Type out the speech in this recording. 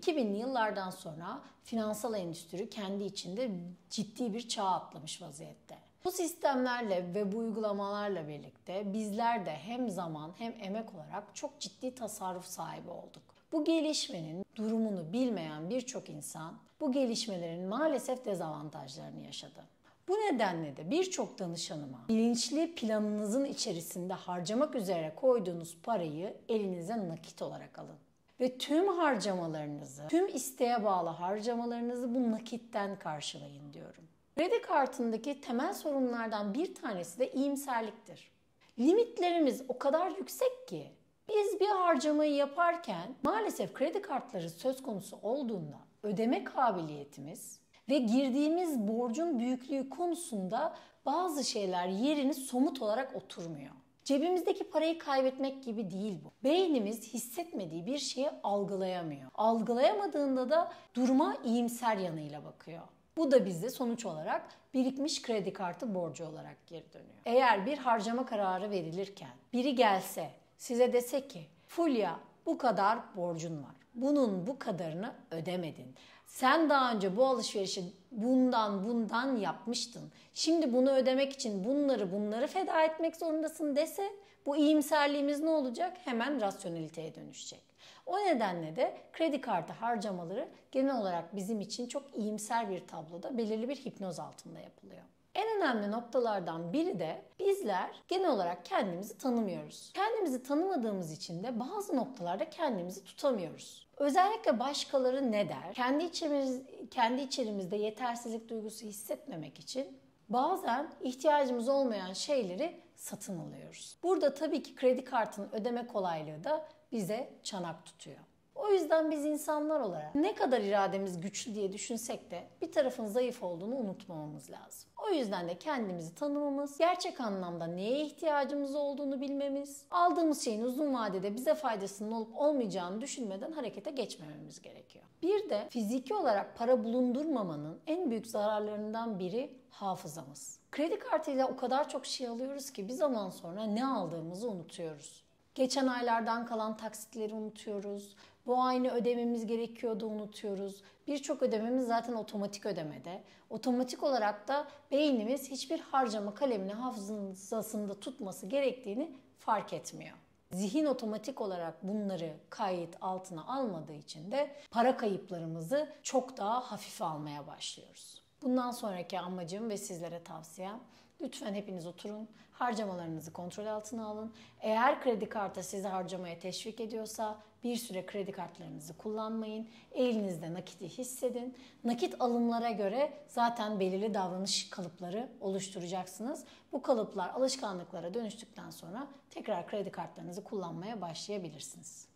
2000'li yıllardan sonra finansal endüstri kendi içinde ciddi bir çağ atlamış vaziyette. Bu sistemlerle ve bu uygulamalarla birlikte bizler de hem zaman hem emek olarak çok ciddi tasarruf sahibi olduk. Bu gelişmenin durumunu bilmeyen birçok insan bu gelişmelerin maalesef dezavantajlarını yaşadı. Bu nedenle de birçok danışanıma bilinçli planınızın içerisinde harcamak üzere koyduğunuz parayı elinize nakit olarak alın. Ve tüm harcamalarınızı, tüm isteğe bağlı harcamalarınızı bu nakitten karşılayın diyorum. Kredi kartındaki temel sorunlardan bir tanesi de iyimserliktir. Limitlerimiz o kadar yüksek ki biz bir harcamayı yaparken maalesef kredi kartları söz konusu olduğunda ödeme kabiliyetimiz ve girdiğimiz borcun büyüklüğü konusunda bazı şeyler yerini somut olarak oturmuyor. Cebimizdeki parayı kaybetmek gibi değil bu. Beynimiz hissetmediği bir şeyi algılayamıyor. Algılayamadığında da duruma iyimser yanıyla bakıyor. Bu da bize sonuç olarak birikmiş kredi kartı borcu olarak geri dönüyor. Eğer bir harcama kararı verilirken biri gelse size dese ki Fulya bu kadar borcun var. Bunun bu kadarını ödemedin. Sen daha önce bu alışverişi bundan yapmıştın. Şimdi bunu ödemek için bunları feda etmek zorundasın dese bu iyimserliğimiz ne olacak? Hemen rasyoneliteye dönüşecek. O nedenle de kredi kartı harcamaları genel olarak bizim için çok iyimser bir tabloda belirli bir hipnoz altında yapılıyor. En önemli noktalardan biri de bizler genel olarak kendimizi tanımıyoruz. Kendimizi tanımadığımız için de bazı noktalarda kendimizi tutamıyoruz. Özellikle başkaları ne der? Kendi içerimizde yetersizlik duygusu hissetmemek için bazen ihtiyacımız olmayan şeyleri satın alıyoruz. Burada tabii ki kredi kartının ödeme kolaylığı da bize çanak tutuyor. O yüzden biz insanlar olarak ne kadar irademiz güçlü diye düşünsek de bir tarafın zayıf olduğunu unutmamamız lazım. O yüzden de kendimizi tanımamız, gerçek anlamda neye ihtiyacımız olduğunu bilmemiz, aldığımız şeyin uzun vadede bize faydasının olup olmayacağını düşünmeden harekete geçmememiz gerekiyor. Bir de fiziki olarak para bulundurmamanın en büyük zararlarından biri hafızamız. Kredi kartıyla o kadar çok şey alıyoruz ki bir zaman sonra ne aldığımızı unutuyoruz. Geçen aylardan kalan taksitleri unutuyoruz. Bu ayını ödememiz gerekiyordu unutuyoruz. Birçok ödememiz zaten otomatik ödemede. Otomatik olarak da beynimiz hiçbir harcama kalemini hafızasında tutması gerektiğini fark etmiyor. Zihin otomatik olarak bunları kayıt altına almadığı için de para kayıplarımızı çok daha hafife almaya başlıyoruz. Bundan sonraki amacım ve sizlere tavsiyem, lütfen hepiniz oturun, harcamalarınızı kontrol altına alın. Eğer kredi kartı sizi harcamaya teşvik ediyorsa bir süre kredi kartlarınızı kullanmayın. Elinizde nakiti hissedin. Nakit alımlara göre zaten belirli davranış kalıpları oluşturacaksınız. Bu kalıplar alışkanlıklara dönüştükten sonra tekrar kredi kartlarınızı kullanmaya başlayabilirsiniz.